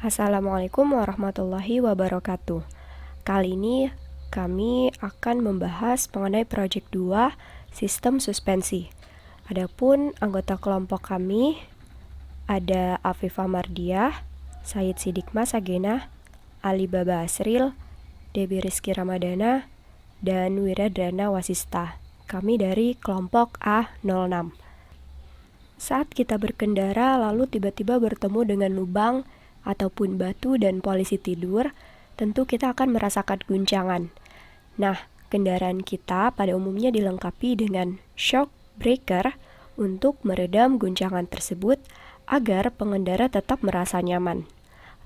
Assalamualaikum warahmatullahi wabarakatuh. Kali ini kami akan membahas mengenai proyek 2 sistem suspensi. Adapun anggota kelompok kami ada Afifah Mardiah, Said Sidik Masagena, Ali Baba Asril, Debi Rizky Ramadana, dan Wiradrana Wasista. Kami dari kelompok A06. Saat kita berkendara lalu tiba-tiba bertemu dengan lubang ataupun batu dan polisi tidur, tentu kita akan merasakan guncangan. Nah, kendaraan kita pada umumnya dilengkapi dengan shock breaker untuk meredam guncangan tersebut agar pengendara tetap merasa nyaman.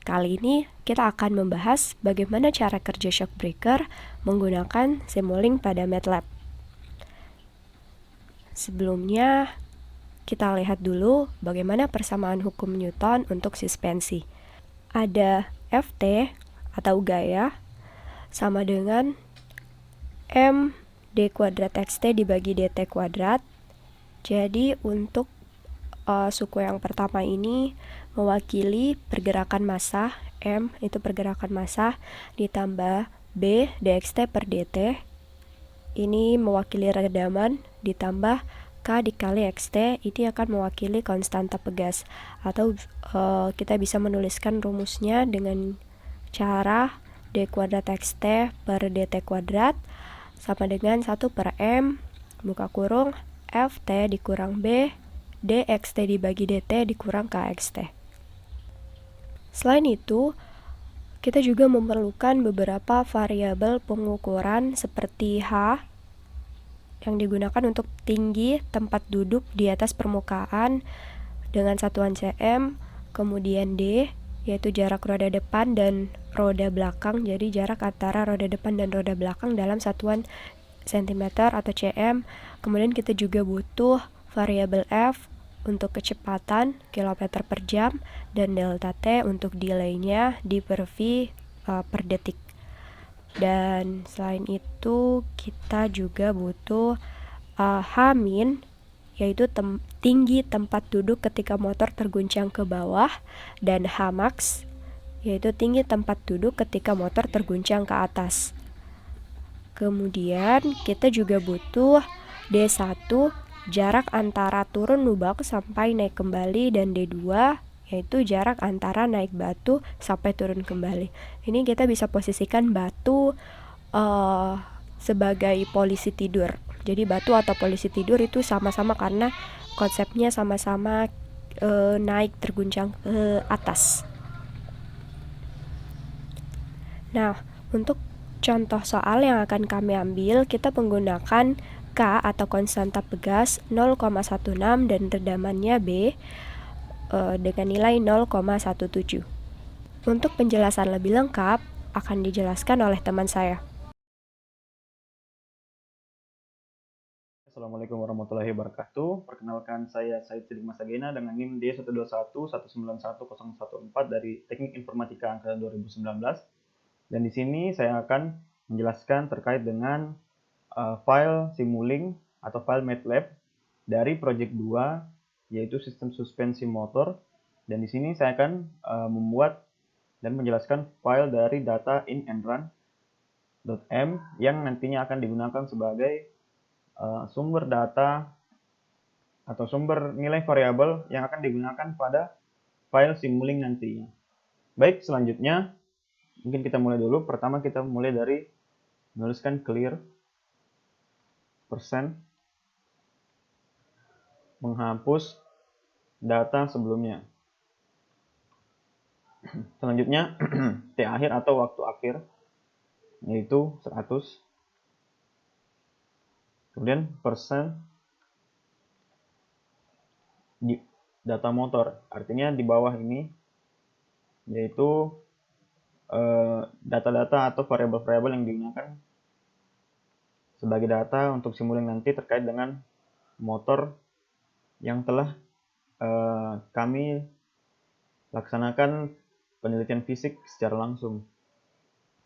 Kali ini kita akan membahas bagaimana cara kerja shock breaker menggunakan Simulink pada MATLAB. Sebelumnya, kita lihat dulu bagaimana persamaan hukum Newton untuk suspensi. Ada Ft atau gaya sama dengan m d kuadrat xt dibagi dt kuadrat. Jadi untuk suku yang pertama ini mewakili pergerakan massa, m itu pergerakan massa, ditambah b dxt per dt, ini mewakili redaman, ditambah K dikali XT, ini akan mewakili konstanta pegas. Atau kita bisa menuliskan rumusnya dengan cara D kuadrat XT per DT kuadrat sama dengan 1 per M buka kurung FT dikurang B DXT dibagi DT dikurang KXT. Selain itu, kita juga memerlukan beberapa variabel pengukuran seperti H yang digunakan untuk tinggi tempat duduk di atas permukaan dengan satuan cm, kemudian D yaitu jarak roda depan dan roda belakang, jadi jarak antara roda depan dan roda belakang dalam satuan cm atau cm. Kemudian kita juga butuh variabel F untuk kecepatan kilometer per jam dan delta T untuk delay-nya di per V per detik. Dan selain itu kita juga butuh H- yaitu tinggi tempat duduk ketika motor terguncang ke bawah, dan H-max yaitu tinggi tempat duduk ketika motor terguncang ke atas. Kemudian kita juga butuh D1 jarak antara turun lubang sampai naik kembali, dan D2 yaitu jarak antara naik batu sampai turun kembali. Ini kita bisa posisikan batu sebagai polisi tidur. Jadi batu atau polisi tidur itu sama-sama karena konsepnya sama-sama naik terguncang ke atas. Nah, untuk contoh soal yang akan kami ambil, kita menggunakan K atau konstanta pegas 0,16 dan redamannya B dengan nilai 0,17. Untuk penjelasan lebih lengkap akan dijelaskan oleh teman saya. Assalamualaikum warahmatullahi wabarakatuh. Perkenalkan, saya Said Sidik Masagena dengan NIM D121191014 dari Teknik Informatika Angkatan 2019. Dan di sini saya akan menjelaskan terkait dengan file Simulink atau file MATLAB dari project 2, yaitu sistem suspensi motor. Dan di sini saya akan membuat dan menjelaskan file dari data in and run.m yang nantinya akan digunakan sebagai sumber data atau sumber nilai variabel yang akan digunakan pada file Simulink nantinya. Baik, selanjutnya mungkin kita mulai dulu. Pertama kita mulai dari menuliskan clear persen, menghapus data sebelumnya. Selanjutnya T akhir atau waktu akhir, yaitu 100. Kemudian persen di data motor, artinya di bawah ini yaitu data-data atau variabel-variabel yang digunakan sebagai data untuk Simulink nanti terkait dengan motor yang telah kami laksanakan penelitian fisik secara langsung.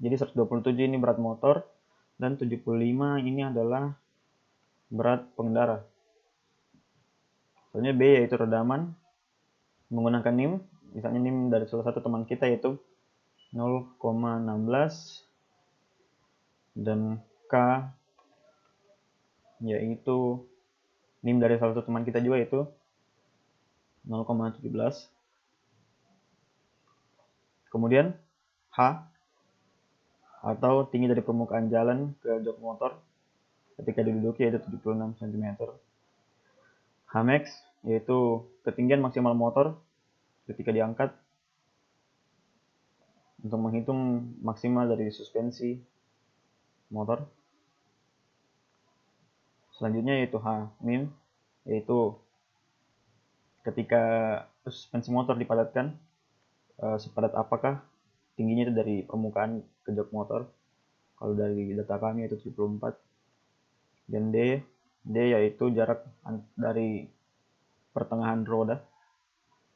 Jadi 127 ini berat motor dan 75 ini adalah berat pengendara. Soalnya B yaitu redaman menggunakan NIM misalnya NIM dari salah satu teman kita yaitu 0,16 dan K yaitu NIM dari salah satu teman kita juga yaitu 0,17. Kemudian H atau tinggi dari permukaan jalan ke jok motor ketika diduduki yaitu 76 cm. Hmax yaitu ketinggian maksimal motor ketika diangkat untuk menghitung maksimal dari suspensi motor. Selanjutnya yaitu H-min, yaitu ketika suspensi motor dipadatkan, sepadat apakah tingginya itu dari permukaan ke jok motor. Kalau dari data kami itu 74. Dan D yaitu jarak dari pertengahan roda,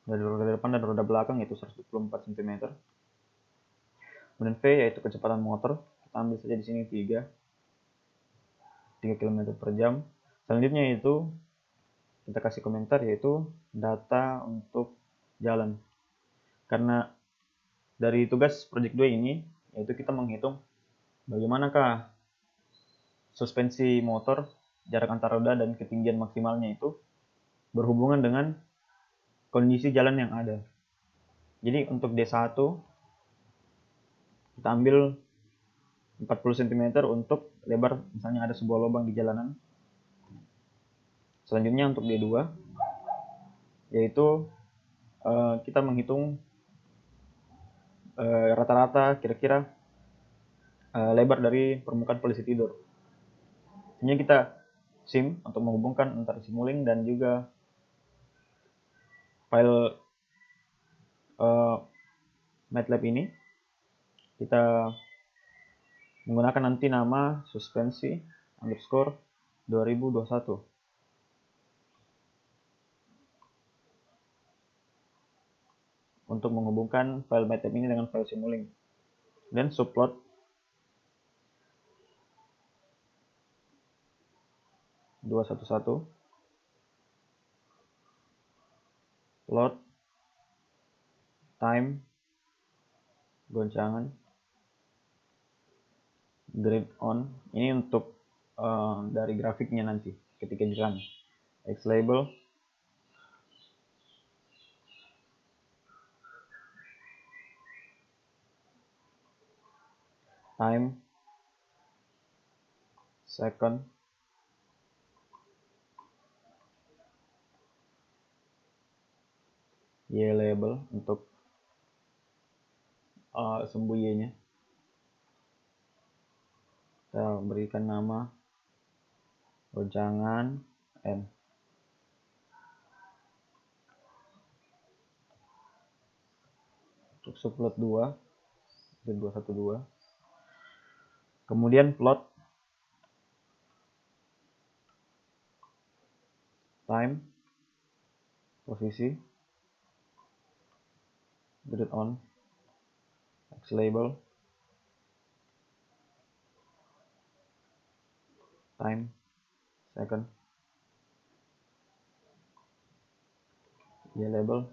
dari roda depan dan roda belakang yaitu 124 cm. Kemudian V yaitu kecepatan motor, kita ambil saja di sini 3 km per jam. Selanjutnya itu kita kasih komentar yaitu data untuk jalan. Karena dari tugas project 2 ini yaitu kita menghitung bagaimanakah suspensi motor, jarak antar roda dan ketinggian maksimalnya itu berhubungan dengan kondisi jalan yang ada. Jadi untuk D1 kita ambil 40 cm untuk lebar misalnya ada sebuah lubang di jalanan. Selanjutnya untuk D2 yaitu kita menghitung rata-rata kira-kira lebar dari permukaan polisi tidur. Ini kita sim untuk menghubungkan antara Simulink dan juga file MATLAB ini. Kita menggunakan nanti nama suspensi underscore 2021 untuk menghubungkan file MATLAB ini dengan file Simulink. Dan subplot plot time goncangan grid on, ini untuk dari grafiknya nanti ketika jalan. X label time second Y label untuk sumbu Y-nya. Kita berikan nama goncangan N. Untuk subplot 2 dan 212. Kemudian plot time posisi grid on X label time second Y label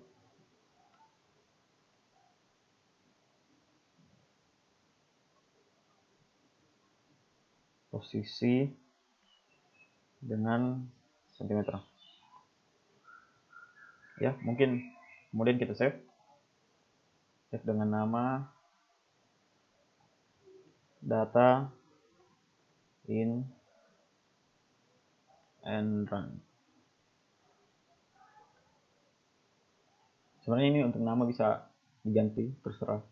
posisi dengan sentimeter. Ya, mungkin kemudian kita save dengan nama data in and run. Sebenarnya ini untuk nama bisa diganti terserah,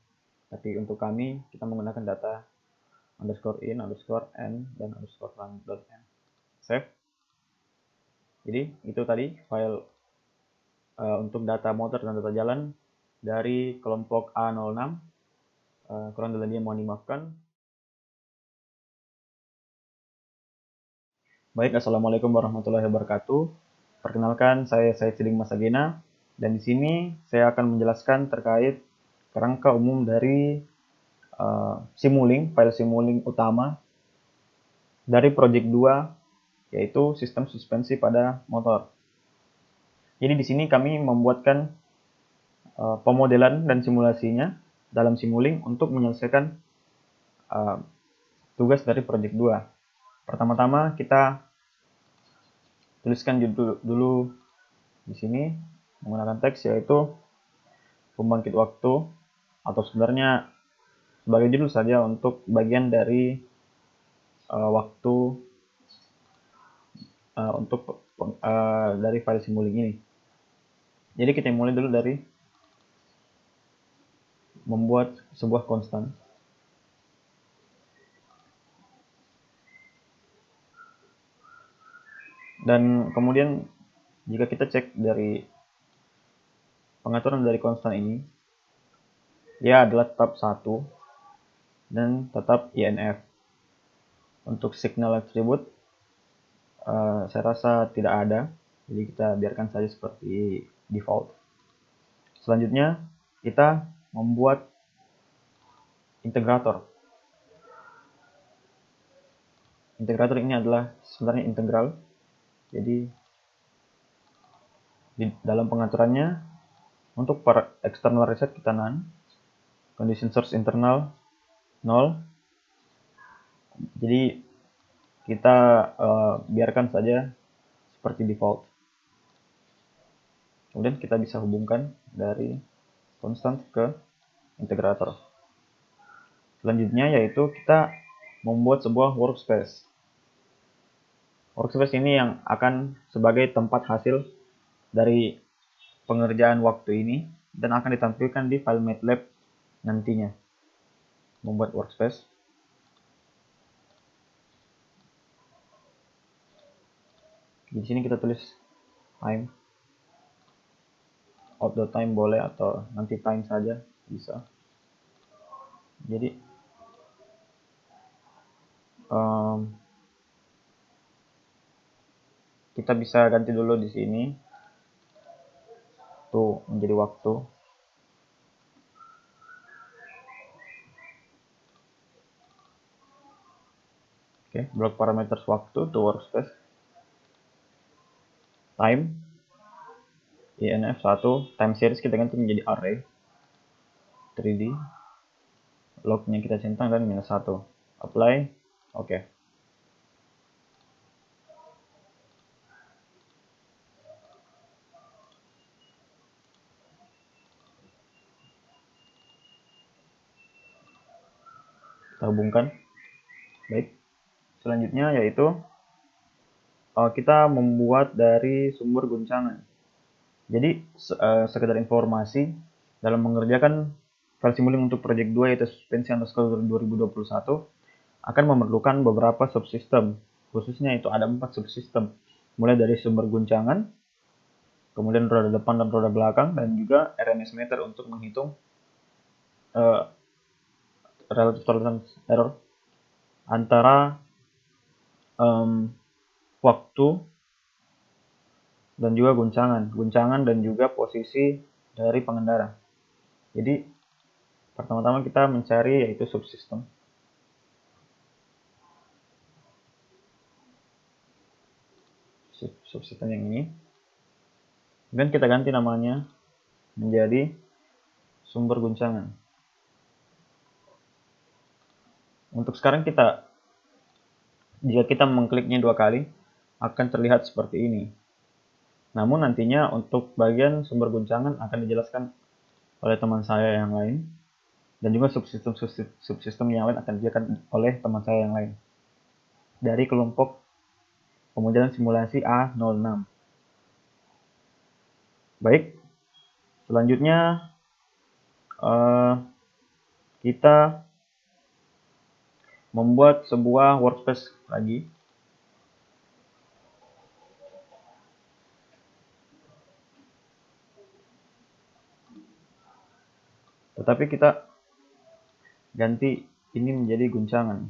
tapi untuk kami kita menggunakan data underscore in underscore n dan underscore run.n. Save. Jadi itu tadi file untuk data motor dan data jalan dari kelompok A06. Kurang lebihnya mohon dimaafkan. Baik, assalamualaikum warahmatullahi wabarakatuh. Perkenalkan, saya Said Siding Masagena, dan di sini saya akan menjelaskan terkait kerangka umum dari Simulink, file Simulink utama dari project 2, yaitu sistem suspensi pada motor. Jadi di sini kami membuatkan pemodelan dan simulasinya dalam Simulink untuk menyelesaikan tugas dari project 2. Pertama-tama kita tuliskan judul dulu di sini menggunakan teks, yaitu pembangkit waktu, atau sebenarnya sebagai judul saja untuk bagian dari waktu untuk dari file Simulink ini. Jadi kita mulai dulu dari membuat sebuah konstan. Dan kemudian jika kita cek dari pengaturan dari konstan ini, dia adalah tetap 1 dan tetap INF. Untuk signal attribute saya rasa tidak ada, jadi kita biarkan saja seperti default. Selanjutnya kita membuat integrator. Integrator ini adalah sebenarnya integral. Jadi di dalam pengaturannya untuk para external reset kita none, condition source internal 0. Jadi kita biarkan saja seperti default. Kemudian kita bisa hubungkan dari constant ke integrator. Selanjutnya yaitu kita membuat sebuah workspace. Workspace ini yang akan sebagai tempat hasil dari pengerjaan waktu ini dan akan ditampilkan di file MATLAB nantinya. Membuat workspace. Di sini kita tulis time. Out.time boleh atau nanti time saja bisa. Jadi kita bisa ganti dulu di sini tuh menjadi waktu. Oke, blok parameters waktu to workspace. Time INF 1, time series kita ganti menjadi array 3D. Lognya kita centang dan -1. Apply. Oke. Kita hubungkan. Baik. Selanjutnya yaitu kita membuat dari sumber guncangan. Jadi sekedar informasi, dalam mengerjakan file Simulink untuk project 2 yaitu suspensi underscore 2021 akan memerlukan beberapa subsistem. Khususnya itu ada 4 subsistem. Mulai dari sumber guncangan, kemudian roda depan dan roda belakang, dan juga RMS meter untuk menghitung relative tolerance error antara waktu dan juga guncangan dan juga posisi dari pengendara. Jadi pertama-tama kita mencari yaitu subsistem. Subsistem yang ini. Dan kita ganti namanya menjadi sumber guncangan. Untuk sekarang jika kita mengkliknya 2 kali, akan terlihat seperti ini. Namun nantinya untuk bagian sumber guncangan akan dijelaskan oleh teman saya yang lain, dan juga subsistem yang lain akan dijelaskan oleh teman saya yang lain dari kelompok pemodelan simulasi A06. Baik, selanjutnya kita membuat sebuah workspace lagi. Tetapi kita ganti ini menjadi guncangan.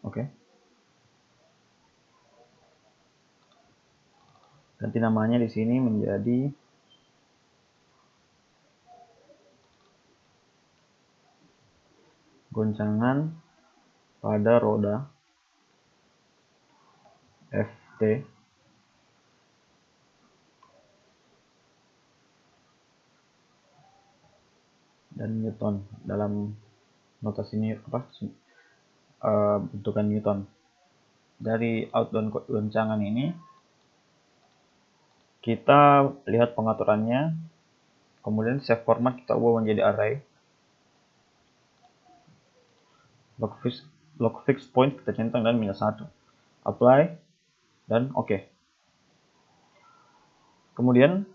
Oke. Ganti namanya di sini menjadi guncangan pada roda Ft dan Newton dalam notasi ini bentukan Newton. Dari outbound goncangan ini kita lihat pengaturannya, kemudian save format kita ubah menjadi array. Log fix point kita centang dan -1. Apply dan oke. Kemudian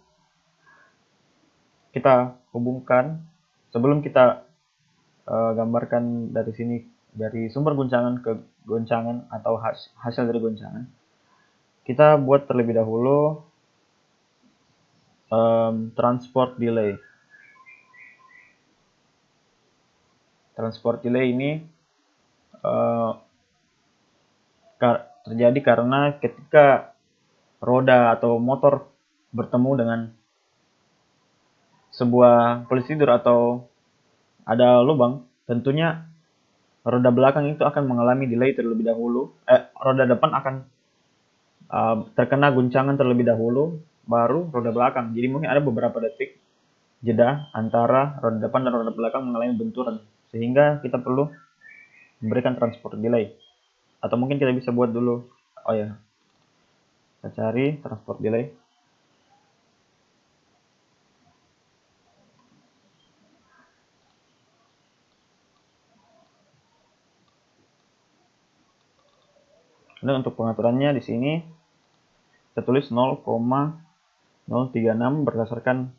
kita hubungkan, sebelum kita gambarkan dari sini, dari sumber goncangan ke goncangan atau hasil dari goncangan, kita buat terlebih dahulu transport delay. Transport delay ini terjadi karena ketika roda atau motor bertemu dengan sebuah prosedur atau ada lubang, tentunya roda belakang itu akan mengalami delay terlebih dahulu. Roda depan akan terkena guncangan terlebih dahulu, baru roda belakang. Jadi mungkin ada beberapa detik jeda antara roda depan dan roda belakang mengalami benturan, sehingga kita perlu memberikan transport delay. Atau mungkin kita bisa buat dulu, kita cari transport delay. Dan untuk pengaturannya di sini kita tulis 0,036 berdasarkan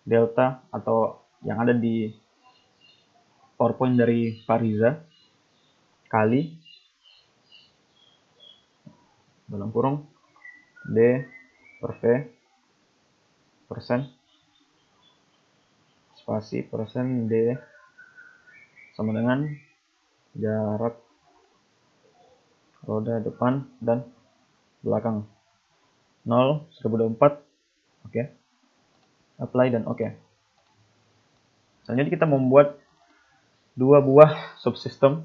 delta atau yang ada di PowerPoint dari Fariza kali dalam kurung D per V persen spasi persen D sama dengan jarak roda depan dan belakang 1024. Oke. Apply dan oke. Selanjutnya kita membuat dua buah subsistem.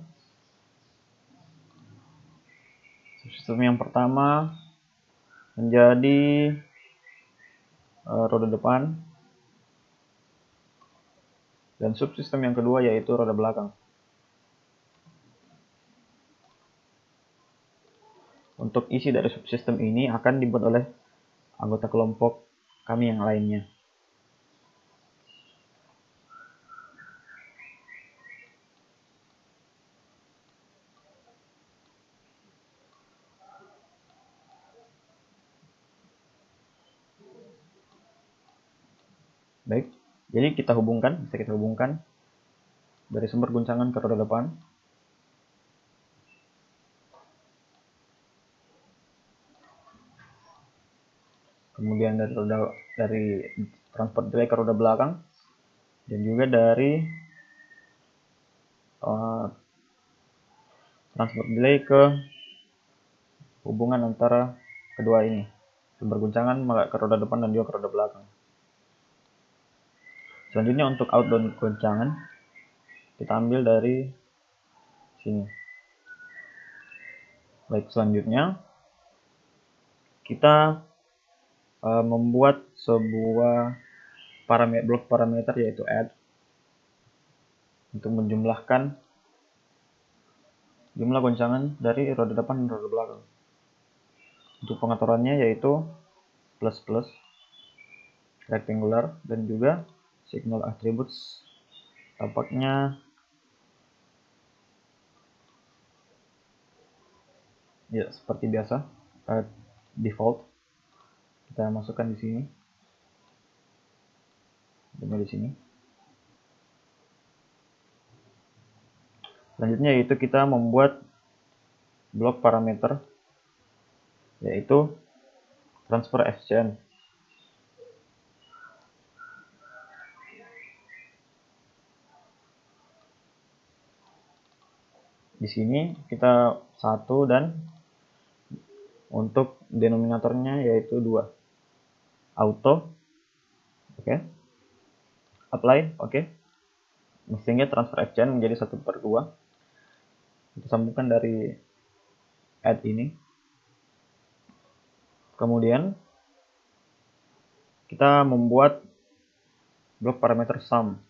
Subsistem yang pertama menjadi roda depan, dan subsistem yang kedua yaitu roda belakang. Untuk isi dari subsistem ini akan dibuat oleh anggota kelompok kami yang lainnya. Baik, jadi bisa kita hubungkan dari sumber guncangan ke roda depan. Kemudian dari transport delay ke roda belakang, dan juga dari transport delay ke hubungan antara kedua ini, sumber guncangan ke roda depan dan juga ke roda belakang. Selanjutnya untuk outbound goncangan kita ambil dari sini. Baik, selanjutnya kita membuat sebuah blok parameter yaitu add untuk menjumlahkan jumlah goncangan dari roda depan dan roda belakang. Untuk pengaturannya yaitu plus rectangular dan juga signal attributes tampaknya ya seperti biasa, default. Kita masukkan di sini, dan di sini. Selanjutnya yaitu kita membuat blok parameter yaitu transfer FCN. Di sini kita 1 dan untuk denominatornya yaitu 2. Auto, oke. Apply, oke. Sehingga transfer FCN menjadi 1/2. Kita sambungkan dari add ini. Kemudian kita membuat blok parameter sum.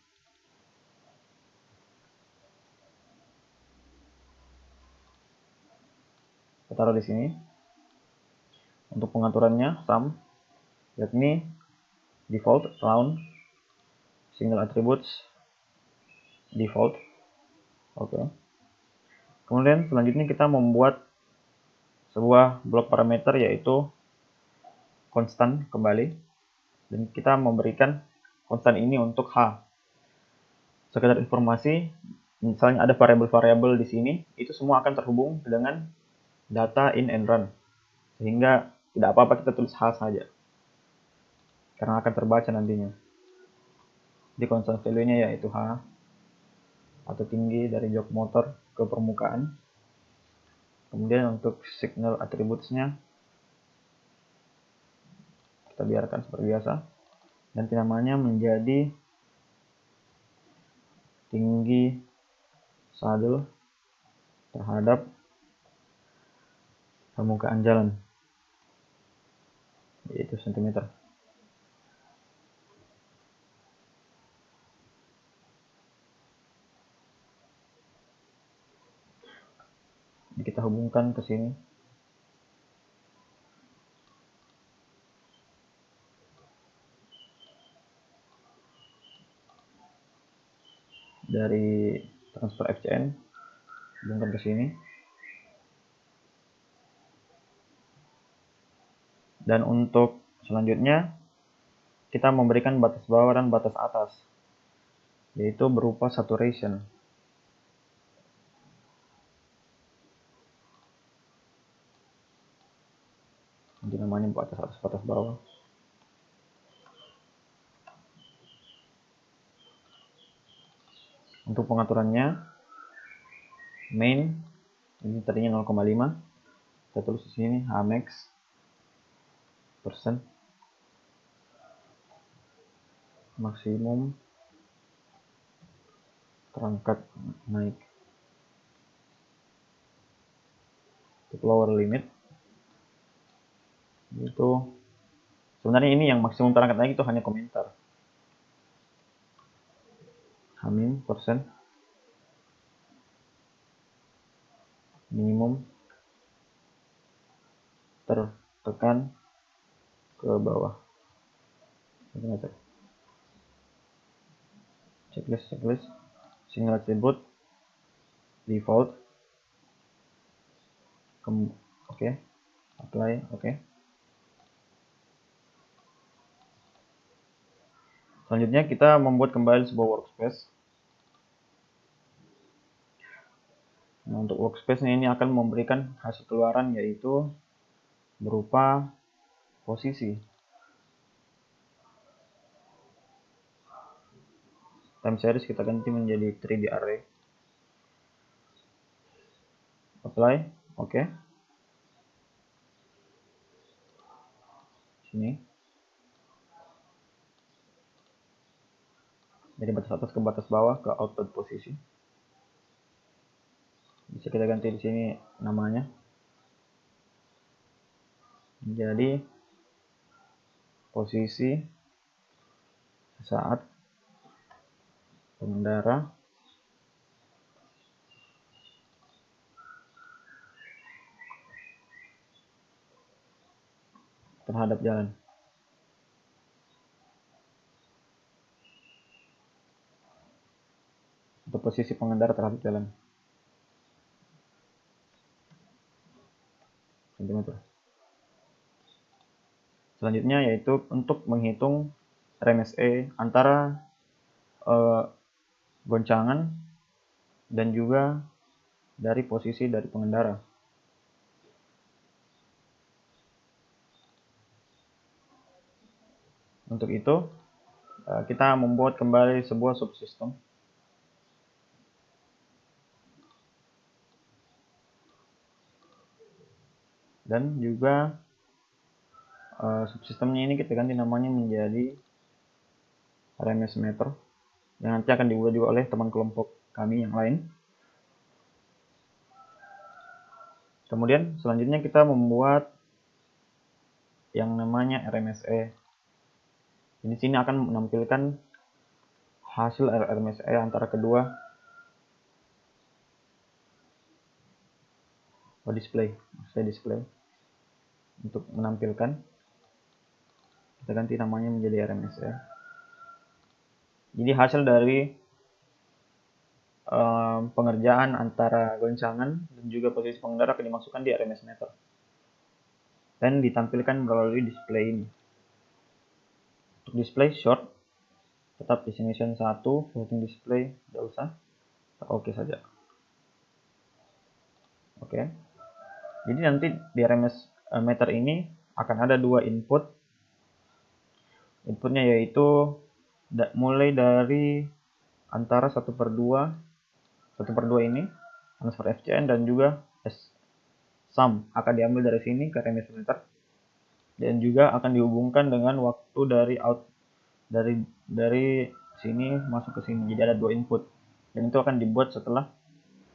Kita taruh di sini. Untuk pengaturannya sum, yakni default round single attributes default. Oke. Kemudian selanjutnya kita membuat sebuah blok parameter yaitu konstan kembali, dan kita memberikan konstan ini untuk h. Sekedar informasi, misalnya ada variabel-variabel di sini, itu semua akan terhubung dengan data in and run, sehingga tidak apa-apa kita tulis h saja, karena akan terbaca nantinya. Di constant value-nya yaitu h, atau tinggi dari jok motor ke permukaan. Kemudian untuk signal attributes-nya kita biarkan seperti biasa, ganti namanya menjadi tinggi saddle terhadap permukaan jalan, yaitu cm. Jadi kita hubungkan ke sini. Dari transfer FCN hubungkan ke sini. Dan untuk selanjutnya kita memberikan batas bawah dan batas atas, yaitu berupa saturation. Nanti namanya batas atas, batas bawah. Untuk pengaturannya, main ini tadinya 0,5, kita tulis di sini hmax persen maksimum terangkat naik. Untuk lower limit itu sebenarnya ini yang maksimum terangkat naik itu hanya komentar. Hamin persen minimum tertekan ke bawah. Checklist single attribute default. Oke. Apply. Oke. Selanjutnya kita membuat kembali sebuah workspace. Nah, untuk workspace ini akan memberikan hasil keluaran yaitu berupa posisi. Time series kita ganti menjadi 3D array. Apply. Oke. Sini. Dari batas atas ke batas bawah ke output posisi. Bisa kita ganti di sini namanya menjadi posisi saat pengendara terhadap jalan. Untuk posisi pengendara terhadap jalan. Cm. Selanjutnya yaitu untuk menghitung RMSE antara goncangan dan juga dari posisi dari pengendara. Untuk itu kita membuat kembali sebuah subsistem. Dan juga subsistemnya ini kita ganti namanya menjadi RMS meter, yang nanti akan dibuat juga oleh teman kelompok kami yang lain. Kemudian selanjutnya kita membuat yang namanya RMSE. Di sini akan menampilkan hasil RMSE antara kedua display untuk menampilkan. Kita ganti namanya menjadi RMSE. Jadi hasil dari pengerjaan antara goncangan dan juga posisi pengendara akan dimasukkan di RMS meter dan ditampilkan melalui display ini. Untuk display short tetap destination 1, floating display tidak usah, oke saja. Oke. Jadi nanti di RMS meter ini akan ada dua inputnya, yaitu mulai dari antara 1/2 ini transfer FCN dan juga sum akan diambil dari sini ke RMS meter dan juga akan dihubungkan dengan waktu dari sini masuk ke sini. Jadi ada dua input dan itu akan dibuat setelah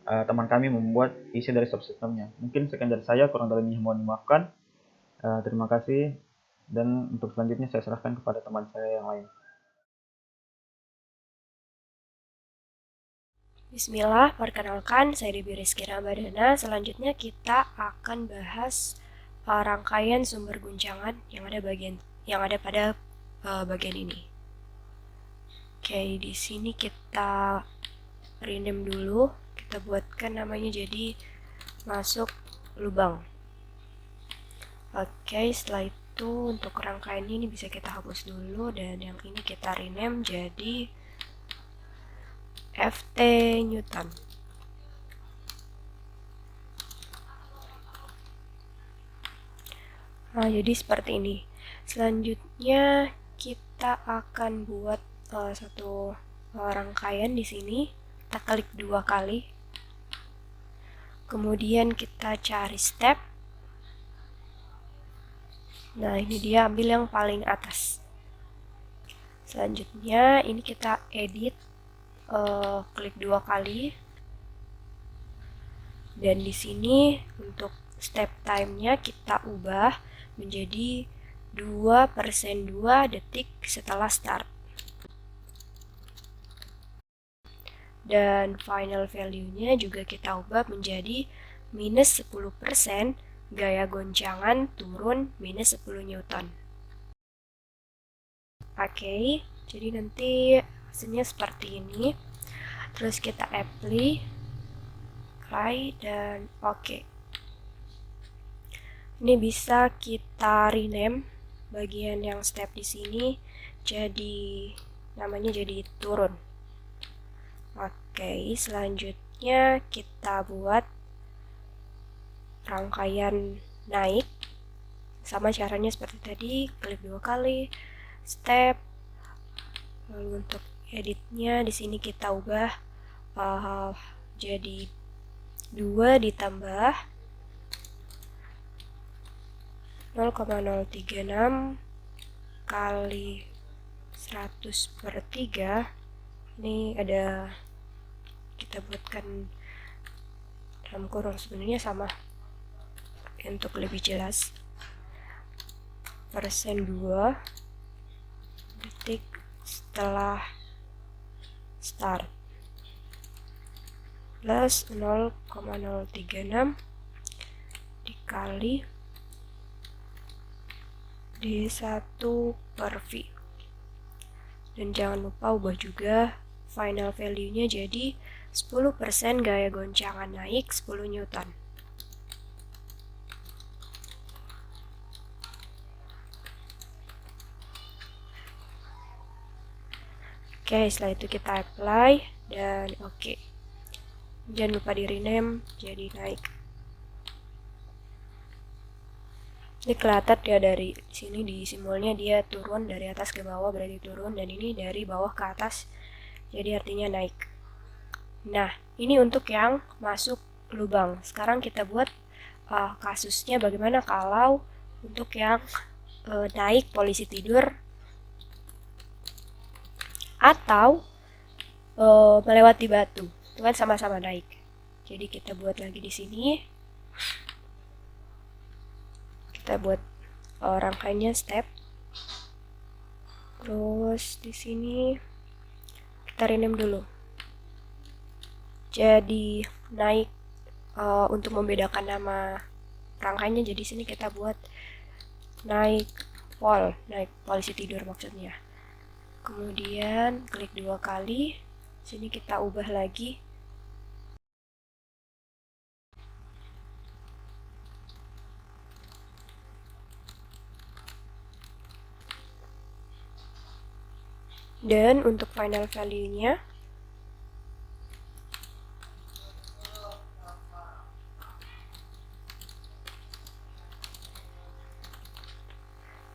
teman kami membuat isi dari subsystemnya. Mungkin sekian dari saya, kurang lebihnya mohon dimaafkan. Terima kasih, dan untuk selanjutnya saya serahkan kepada teman saya yang lain. Bismillah, perkenalkan saya Debbie Rizky Ramadana. Selanjutnya kita akan bahas rangkaian sumber guncangan yang ada pada bagian ini. Oke, di sini kita rename dulu. Kita buatkan namanya jadi masuk lubang. Oke, setelah itu untuk rangkaian ini bisa kita hapus dulu dan yang ini kita rename jadi FT Newton. Nah, jadi seperti ini. Selanjutnya kita akan buat satu rangkaian di sini. Kita klik 2 kali. Kemudian kita cari step. Nah, ini dia, ambil yang paling atas. Selanjutnya ini kita edit, klik 2 kali. Dan di sini untuk step time-nya kita ubah menjadi 2/2 detik setelah start. Dan final value-nya juga kita ubah menjadi minus 10%, gaya goncangan turun minus 10 Newton. Oke, jadi nanti hasilnya seperti ini. Terus kita apply dan oke. Ini bisa kita rename bagian yang step di sini jadi namanya jadi turun. Oke, selanjutnya kita buat rangkaian naik. Sama caranya seperti tadi, klik 2 kali, step. Lalu untuk editnya di sini kita ubah jadi 2 ditambah 0,036 kali 100/3. Ini ada kita buatkan dalam kurung, sebenarnya sama untuk lebih jelas. Persen 2 detik setelah start plus 0,036 dikali D1/V. Dan jangan lupa ubah juga final value-nya jadi 10% gaya goncangan naik 10 Newton. Oke, setelah itu kita apply dan oke. Jangan lupa di rename jadi naik. Ini kelihatan ya dari sini di simbolnya dia turun dari atas ke bawah, berarti turun, dan ini dari bawah ke atas jadi artinya naik. Nah, ini untuk yang masuk lubang. Sekarang kita buat kasusnya bagaimana kalau untuk yang naik polisi tidur atau melewati batu. Itu kan sama-sama naik. Jadi kita buat lagi di sini. Kita buat rangkaiannya step. Terus di sini kita rename dulu. Jadi naik untuk membedakan nama rangkaiannya, jadi sini kita buat naik naik polisi tidur maksudnya. Kemudian klik 2 kali. Sini kita ubah lagi. Dan untuk final value-nya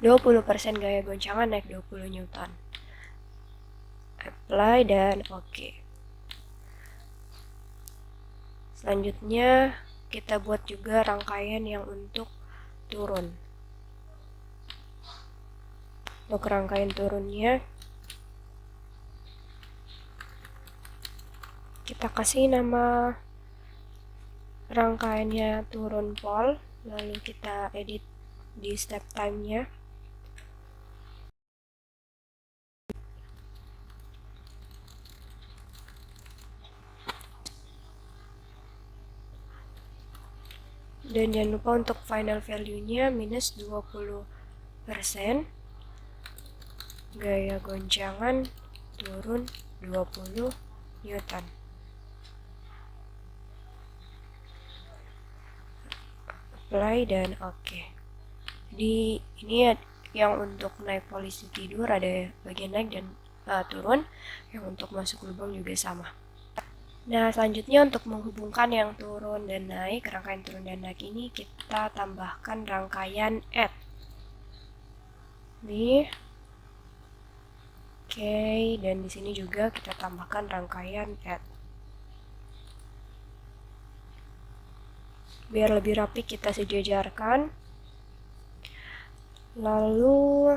20% gaya goncangan naik 20 Newton. Apply dan oke. Selanjutnya kita buat juga rangkaian yang untuk turun. Untuk rangkaian turunnya kita kasih nama rangkaiannya turun pol, lalu kita edit di step time-nya. Dan jangan lupa untuk final value-nya minus 20%. Gaya goncangan turun 20 Newton. Apply dan oke. Di ini yang untuk naik polisi tidur ada bagian naik dan turun. Yang untuk masuk lubang juga sama. Nah, selanjutnya untuk menghubungkan yang turun dan naik, rangkaian turun dan naik ini kita tambahkan rangkaian add. Nih. Oke, dan di sini juga kita tambahkan rangkaian add. Biar lebih rapi kita sejajarkan. Lalu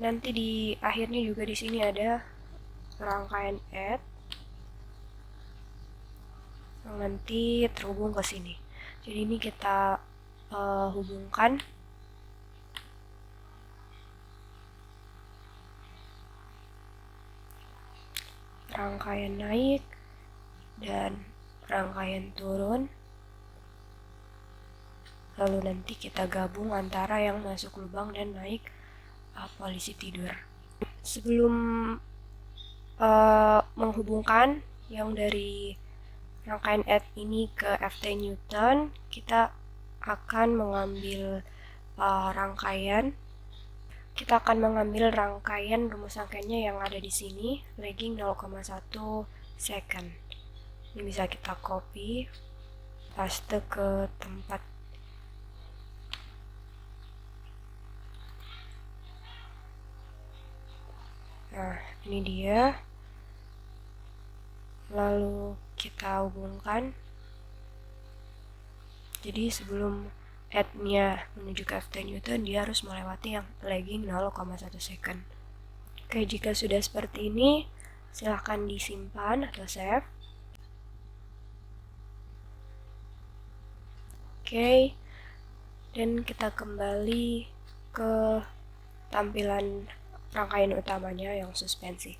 nanti di akhirnya juga di sini ada rangkaian add yang nanti terhubung ke sini. Jadi ini kita hubungkan rangkaian naik dan rangkaian turun. Lalu nanti kita gabung antara yang masuk lubang dan naik polisi tidur. Sebelum menghubungkan yang dari rangkaian add ini ke FT Newton, kita akan mengambil rangkaian. Kita akan mengambil rangkaian rumus rangkaiannya yang ada di sini, lagging 0,1 second. Ini bisa kita copy, paste ke tempat. Nah, ini dia. Lalu kita hubungkan. Jadi sebelum add-nya menuju ke FT Newton, dia harus melewati yang lagging 0,1 second. Oke, jika sudah seperti ini, silahkan disimpan atau save. Oke, dan kita kembali ke tampilan rangkaian utamanya yang suspensi.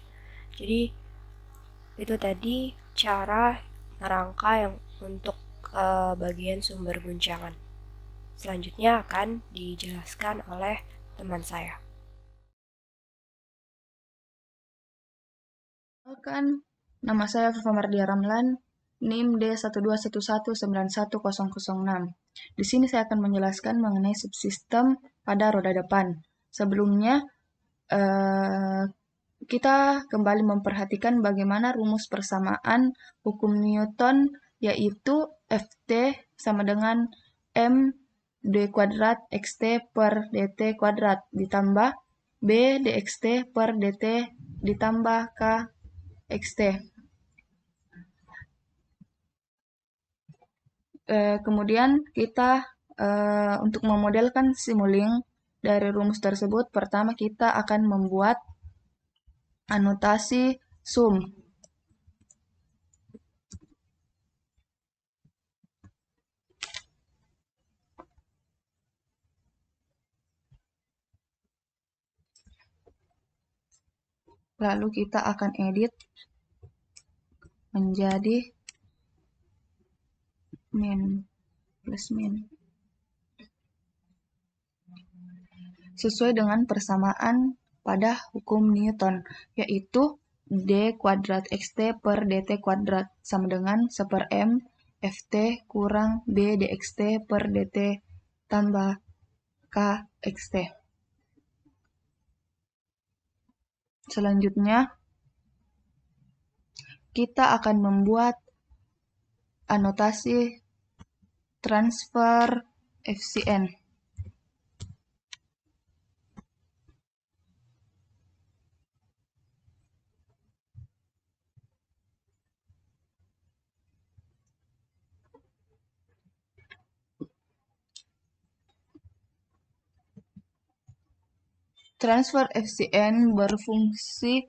Jadi itu tadi cara merangkai yang untuk bagian sumber guncangan. Selanjutnya akan dijelaskan oleh teman saya. Perkenalkan, nama saya Viva Mardia Ramlan, NIM D121191006. Di sini saya akan menjelaskan mengenai subsistem pada roda depan. Sebelumnya, kita kembali memperhatikan bagaimana rumus persamaan hukum Newton, yaitu Ft sama dengan M d kuadrat xt per dt kuadrat ditambah B dxt per dt ditambah K xt. Kemudian kita untuk memodelkan Simulink dari rumus tersebut, pertama kita akan membuat anotasi sum. Lalu kita akan edit menjadi min plus min. Sesuai dengan persamaan pada hukum Newton, yaitu d kuadrat xt per dt kuadrat sama dengan 1/m ft kurang b dxt per dt tambah k xt. Selanjutnya, kita akan membuat anotasi transfer FCN. Transfer FCN berfungsi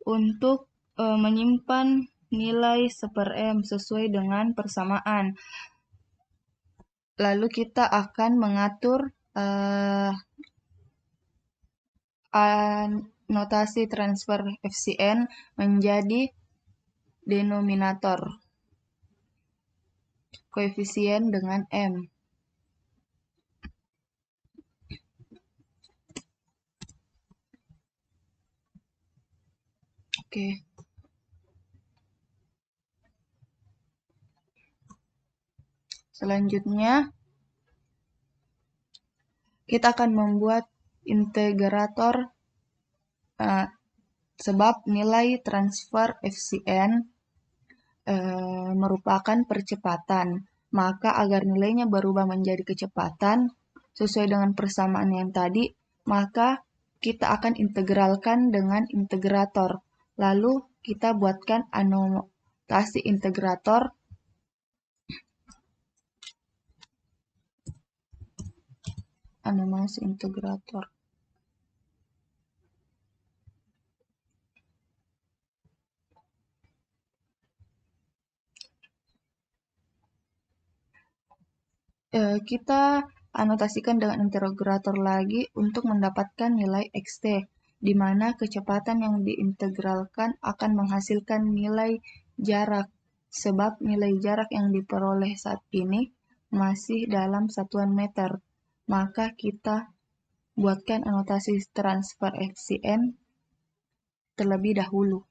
untuk menyimpan nilai 1/m sesuai dengan persamaan. Lalu kita akan mengatur notasi transfer FCN menjadi denominator koefisien dengan M. Oke. Selanjutnya, kita akan membuat integrator sebab nilai transfer FCN merupakan percepatan. Maka agar nilainya berubah menjadi kecepatan sesuai dengan persamaan yang tadi, maka kita akan integralkan dengan integrator. Lalu kita buatkan anotasi integrator. Animasi integrator. Kita anotasikan dengan integrator lagi untuk mendapatkan nilai xt, di mana kecepatan yang diintegralkan akan menghasilkan nilai jarak, sebab nilai jarak yang diperoleh saat ini masih dalam satuan meter. Maka kita buatkan anotasi transfer FCN terlebih dahulu.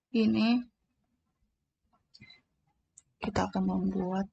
Ini kita akan membuat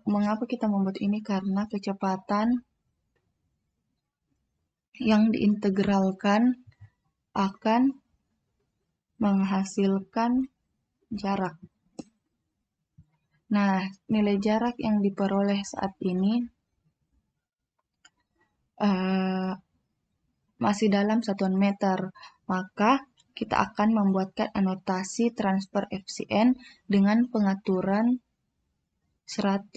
mengapa kita membuat ini? Karena kecepatan yang diintegralkan akan menghasilkan jarak. Nah, nilai jarak yang diperoleh saat ini masih dalam satuan meter. Maka kita akan membuatkan anotasi transfer FCN dengan pengaturan 1000.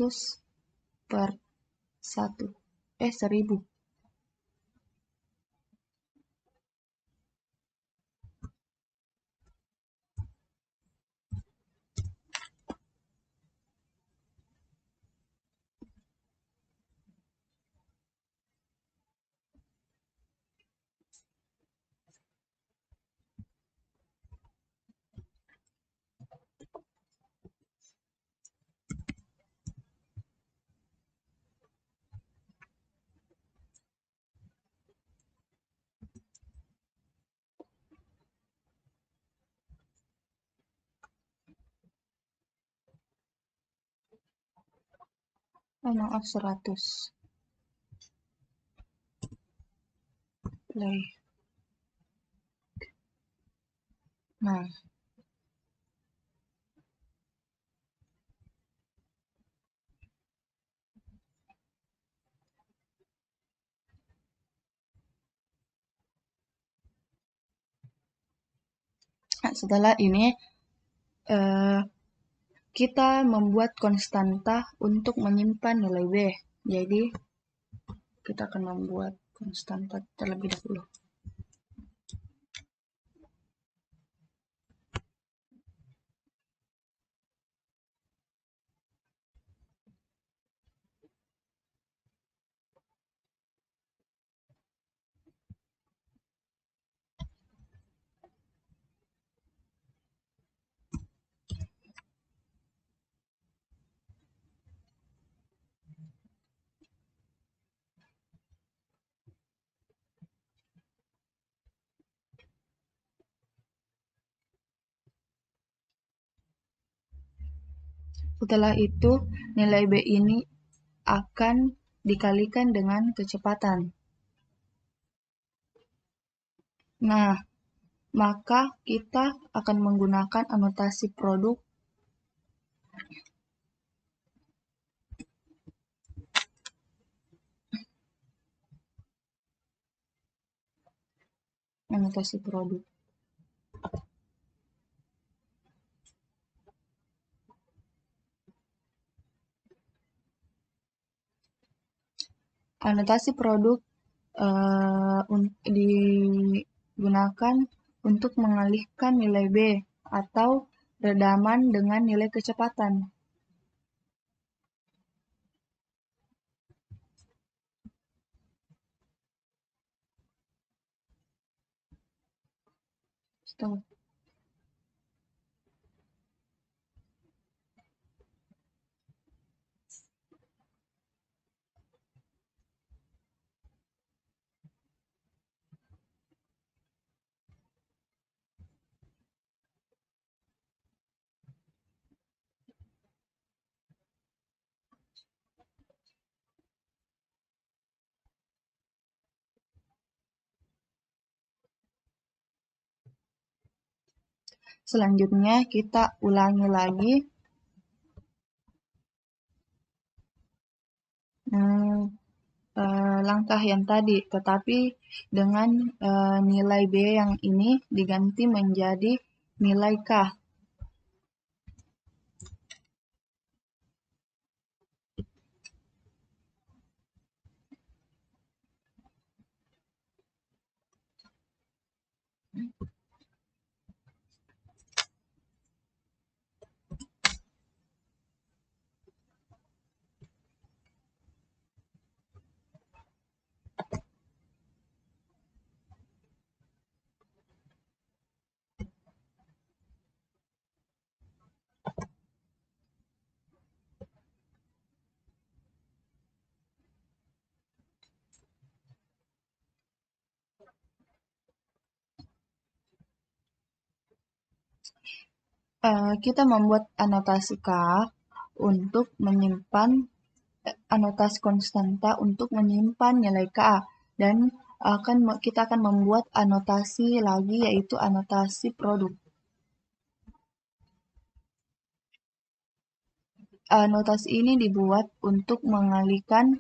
Maaf, 100. play. Nah, setelah ini kita membuat konstanta untuk menyimpan nilai B. Jadi, kita akan membuat konstanta terlebih dahulu. Setelah itu, nilai B ini akan dikalikan dengan kecepatan. Nah, maka kita akan menggunakan anotasi produk anotasi produk. Anotasi produk digunakan untuk mengalihkan nilai B atau redaman dengan nilai kecepatan. Stop. Selanjutnya kita ulangi lagi langkah yang tadi, tetapi dengan nilai B yang ini diganti menjadi nilai K. Kita membuat anotasi K untuk menyimpan anotasi konstanta untuk menyimpan nilai K, dan kita akan membuat anotasi lagi, yaitu anotasi produk. Anotasi ini dibuat untuk mengalihkan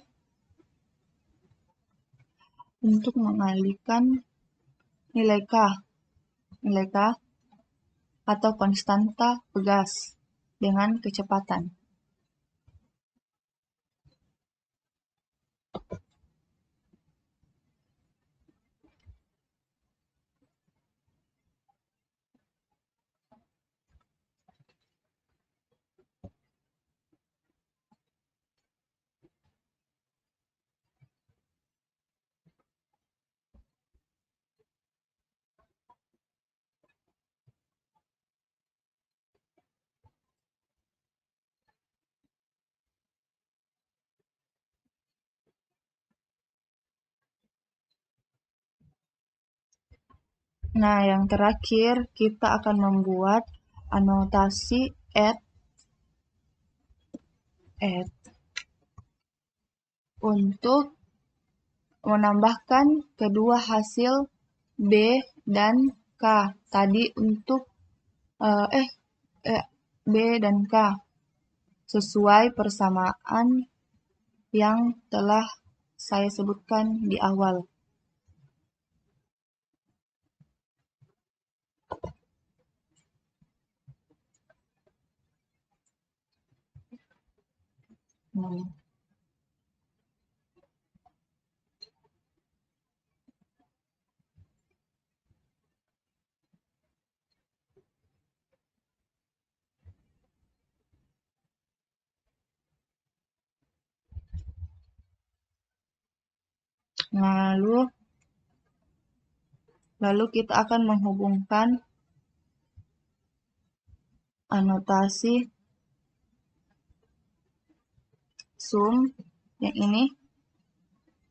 nilai K atau konstanta pegas dengan kecepatan. Nah, yang terakhir kita akan membuat anotasi add untuk menambahkan kedua hasil B dan K tadi untuk B dan K sesuai persamaan yang telah saya sebutkan di awal. Lalu kita akan menghubungkan anotasi sum yang ini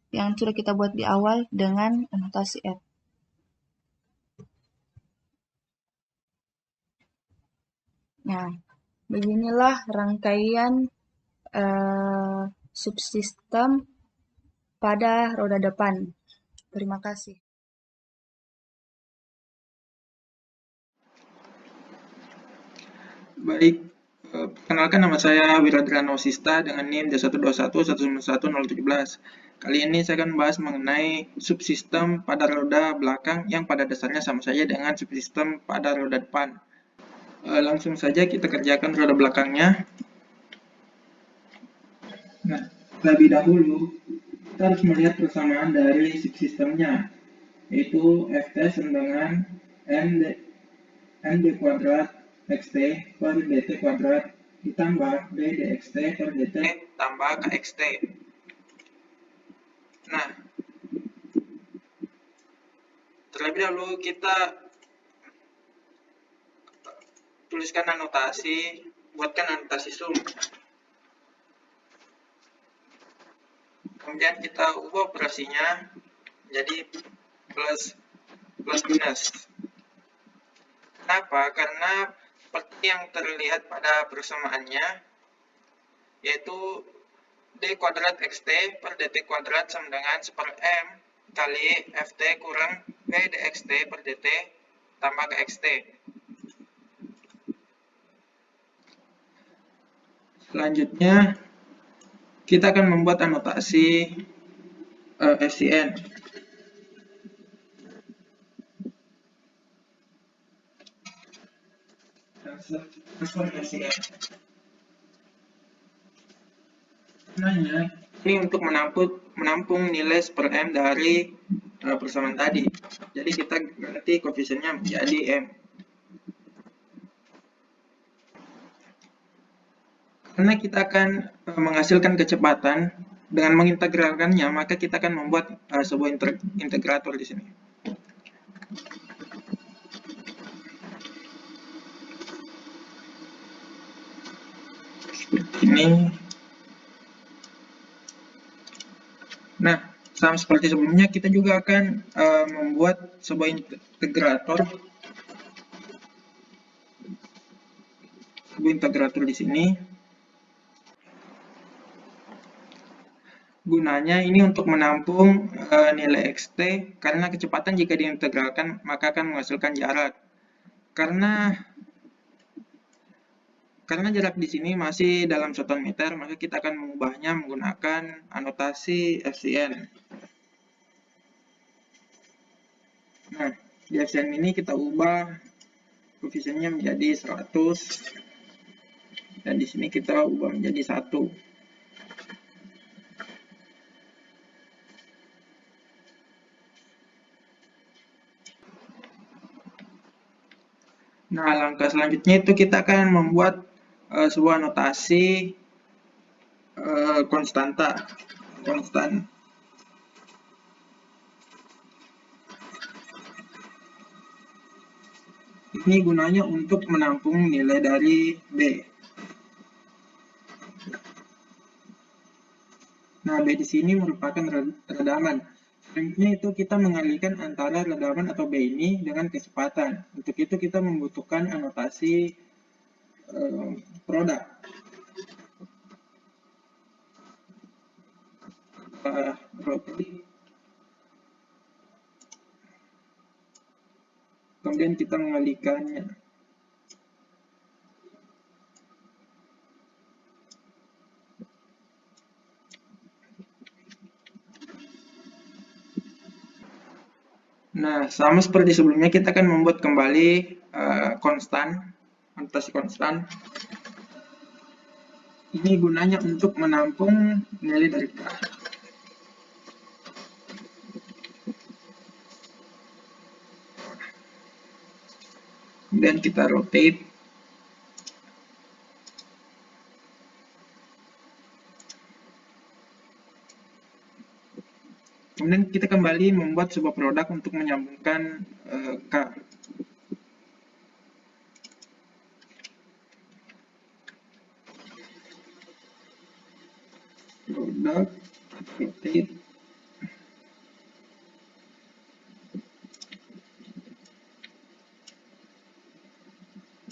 yang sudah kita buat di awal dengan anotasi add. Nah, beginilah rangkaian subsistem pada roda depan. Terima kasih. Baik, perkenalkan nama saya Wiradriano Sista dengan NIM D121191017. Kali ini saya akan membahas mengenai subsistem pada roda belakang yang pada dasarnya sama saja dengan subsistem pada roda depan. Langsung saja kita kerjakan roda belakangnya. Nah, terlebih dahulu kita harus melihat persamaan dari subsistemnya, yaitu Ft sama dengan N d kuadrat xt per dt kuadrat ditambah b dxt per dt tambah kxt. Nah, terlebih dahulu kita tuliskan anotasi, buatkan anotasi sum. Kemudian kita ubah operasinya jadi plus minus. Kenapa? Karena seperti yang terlihat pada persamaannya, yaitu d kuadrat xt per dt kuadrat sama dengan 1 per m kali ft kurang b dxt per dt tambah kxt. Selanjutnya, kita akan membuat anotasi FCN. Transfer FCN. Sebenarnya ini untuk menampung nilai 1 per m dari persamaan tadi. Jadi kita ganti koefisiennya menjadi m. Karena kita akan menghasilkan kecepatan dengan mengintegralkannya, maka kita akan membuat sebuah integrator di sini. Seperti ini. Nah, sama seperti sebelumnya, kita juga akan membuat sebuah integrator di sini. Gunanya ini untuk menampung nilai xt, karena kecepatan jika diintegralkan maka akan menghasilkan jarak. Karena jarak di sini masih dalam 1 meter, maka kita akan mengubahnya menggunakan anotasi FCN. Nah, di FCN ini kita ubah koefisiennya menjadi 100, dan di sini kita ubah menjadi 1. Nah, langkah selanjutnya itu kita akan membuat sebuah notasi konstan. Ini gunanya untuk menampung nilai dari B. Nah, B di sini merupakan redaman. Selanjutnya itu kita mengalihkan antara redaman atau B ini dengan kecepatan. Untuk itu kita membutuhkan anotasi produk. kemudian kita mengalihkannya. Nah, sama seperti sebelumnya, kita akan membuat kembali konstan, notasi konstan. Ini gunanya untuk menampung nilai dari K. Kemudian kita rotate. Kemudian kita kembali membuat sebuah produk untuk menyambungkan K. Produk, rotate.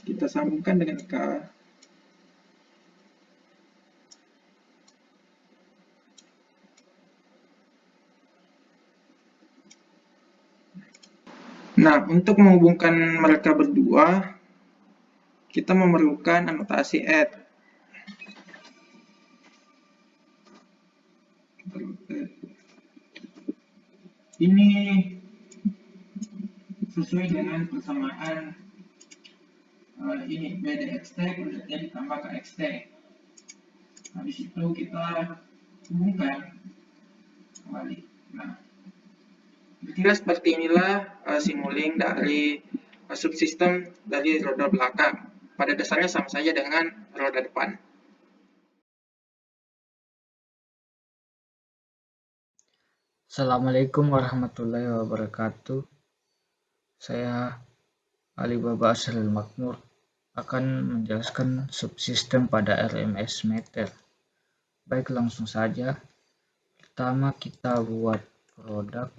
Kita sambungkan dengan K. Nah, untuk menghubungkan mereka berdua, kita memerlukan anotasi add. Ini sesuai dengan persamaan ini BDXT kemudian ditambah ke XT. Habis itu kita hubungkan kembali. Nah, kira seperti inilah Simulink dari subsistem dari roda belakang. Pada dasarnya sama saja dengan roda depan. Assalamualaikum warahmatullahi wabarakatuh. Saya Alibaba Asrul Makmur akan menjelaskan subsistem pada RMS meter. Baik, langsung saja. Pertama kita buat produk.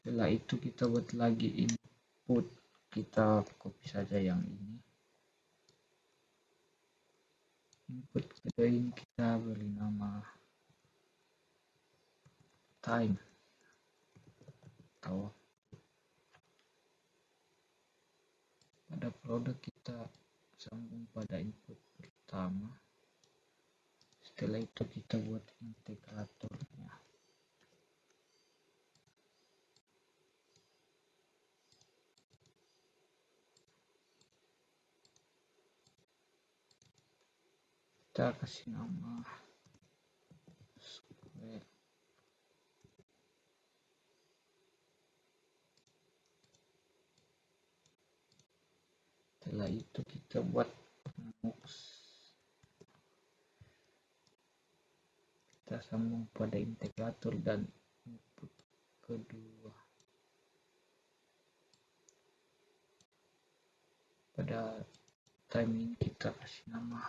Setelah itu kita buat lagi input. Kita copy saja yang ini. Input kedua ini kita beri nama time atau pada produk kita sambung pada input pertama. Setelah itu kita buat integratornya. Kita kasih nama square. Setelah itu kita buat mux. Kita sambung pada integrator dan input kedua. Pada time ini kita kasih nama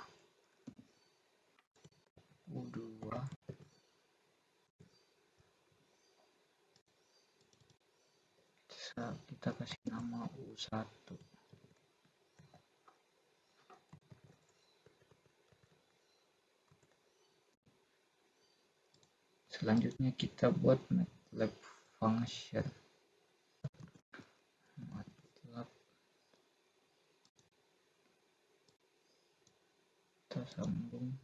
U2. Kita kasih nama U1. Selanjutnya kita buat MATLAB function. MATLAB kita sambung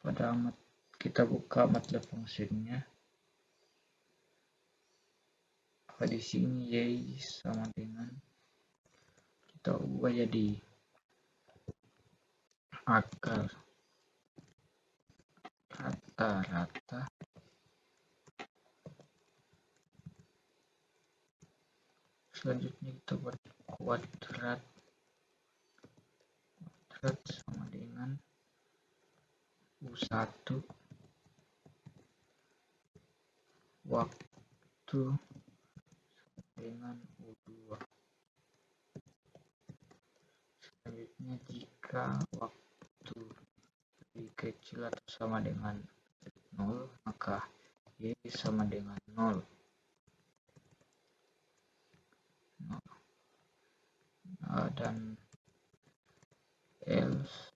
pada kita buka MATLAB fungsinya. Di sini y sama dengan kita ubah jadi akar rata-rata selanjutnya kita buat kuadrat sama dengan U1 waktu dengan U2. Selanjutnya jika waktu lebih kecil atau sama dengan 0 maka y sama dengan 0. Dan else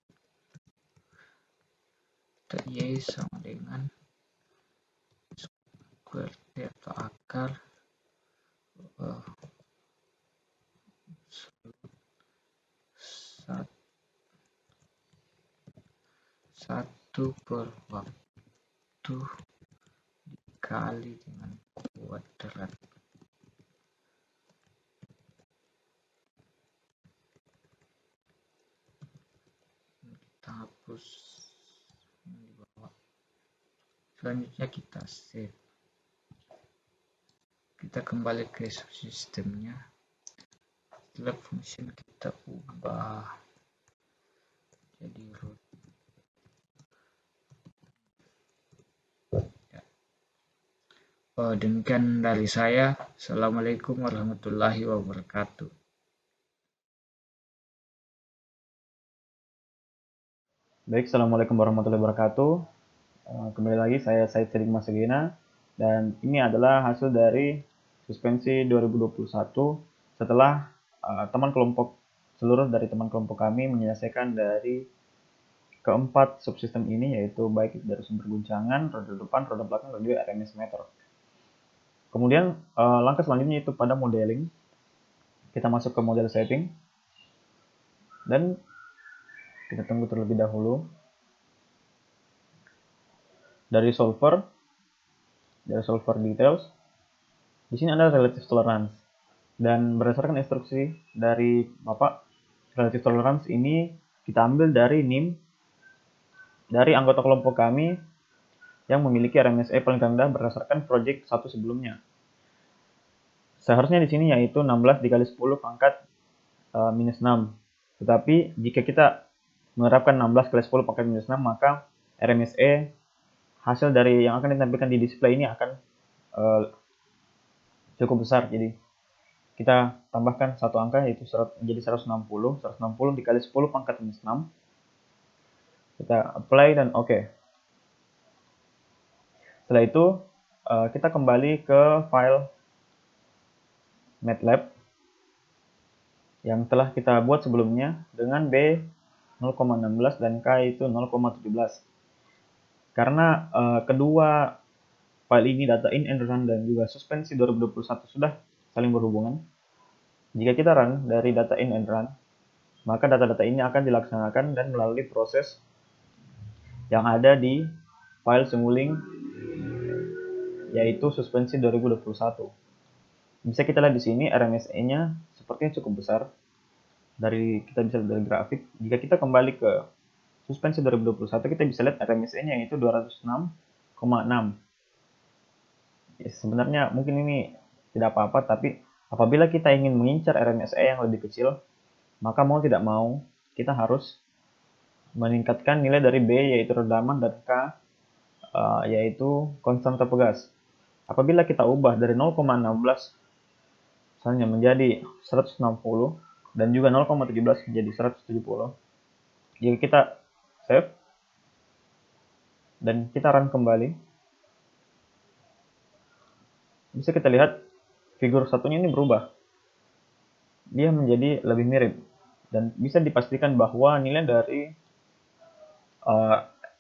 Y sama dengan square T atau akar 1/waktu dikali dengan kuadrat. Kita hapus yang di bawah. Selanjutnya kita save. Kita kembali ke subsistemnya. Setelah function kita ubah jadi root. Demikian dari saya. Assalamualaikum warahmatullahi wabarakatuh. Baik, Assalamualaikum warahmatullahi wabarakatuh. Kembali lagi saya Said Sidik Masegena, dan ini adalah hasil dari suspensi 2021 setelah seluruh dari teman kelompok kami menyelesaikan dari keempat subsistem ini, yaitu baik dari sumber guncangan, roda depan, roda belakang, dan juga RMS meter. Kemudian langkah selanjutnya itu pada modeling. Kita masuk ke model setting dan kita tunggu terlebih dahulu. Dari solver details, di sini ada relative tolerance, dan berdasarkan instruksi dari Bapak, relative tolerance ini kita ambil dari NIM dari anggota kelompok kami yang memiliki RMSE paling rendah berdasarkan project 1 sebelumnya. Seharusnya di sini yaitu 16 dikali 10 pangkat minus 6. Tetapi jika kita menerapkan 16 kali 10 pangkat minus 6, maka RMSE hasil dari yang akan ditampilkan di display ini akan cukup besar. Jadi kita tambahkan satu angka yaitu menjadi 160 dikali 10 pangkat minus 6. Kita apply dan oke. Setelah itu kita kembali ke file MATLAB yang telah kita buat sebelumnya dengan B 0,16 dan K itu 0,17. Karena kedua file ini, data in and run dan juga suspensi 2021 sudah saling berhubungan. Jika kita run dari data in and run, maka data-data ini akan dilaksanakan dan melalui proses yang ada di file Simulink, yaitu suspensi 2021. Bisa kita lihat di sini RMSE-nya sepertinya cukup besar. Kita bisa lihat dari grafik. Jika kita kembali ke suspensi 2021, kita bisa lihat RMSE-nya yaitu 206,6. Ya, sebenarnya mungkin ini tidak apa-apa, tapi apabila kita ingin mengincar RMSE yang lebih kecil, maka mau tidak mau kita harus meningkatkan nilai dari B yaitu redaman dan K yaitu konstanta pegas. Apabila kita ubah dari 0,16 misalnya menjadi 160 dan juga 0,17 menjadi 170, jika kita save dan kita run kembali, bisa kita lihat figur satunya ini berubah. Dia menjadi lebih mirip dan bisa dipastikan bahwa nilai dari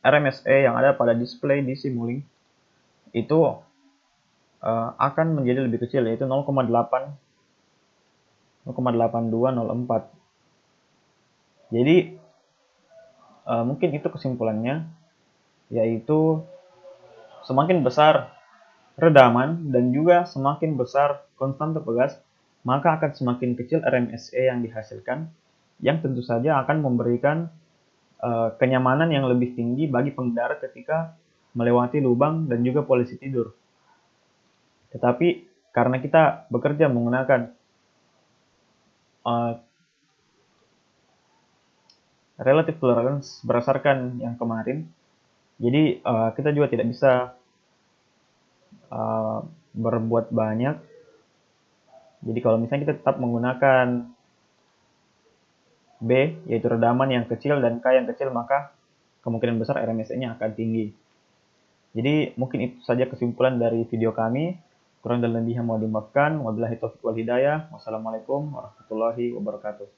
RMSE yang ada pada display di Simulink itu akan menjadi lebih kecil, yaitu 0,8204. Jadi mungkin itu kesimpulannya, yaitu semakin besar redaman dan juga semakin besar konstanta pegas, maka akan semakin kecil RMSE yang dihasilkan, yang tentu saja akan memberikan kenyamanan yang lebih tinggi bagi pengendara ketika melewati lubang dan juga polisi tidur. Tetapi karena kita bekerja menggunakan relative tolerance berdasarkan yang kemarin, jadi kita juga tidak bisa berbuat banyak. Jadi kalau misalnya kita tetap menggunakan B yaitu redaman yang kecil dan K yang kecil, maka kemungkinan besar RMSE-nya akan tinggi. Jadi mungkin itu saja kesimpulan dari video kami. Kurang dan lebihnya mohon dimaafkan. Wabillahi taufiq wal hidayah. Wassalamualaikum warahmatullahi wabarakatuh.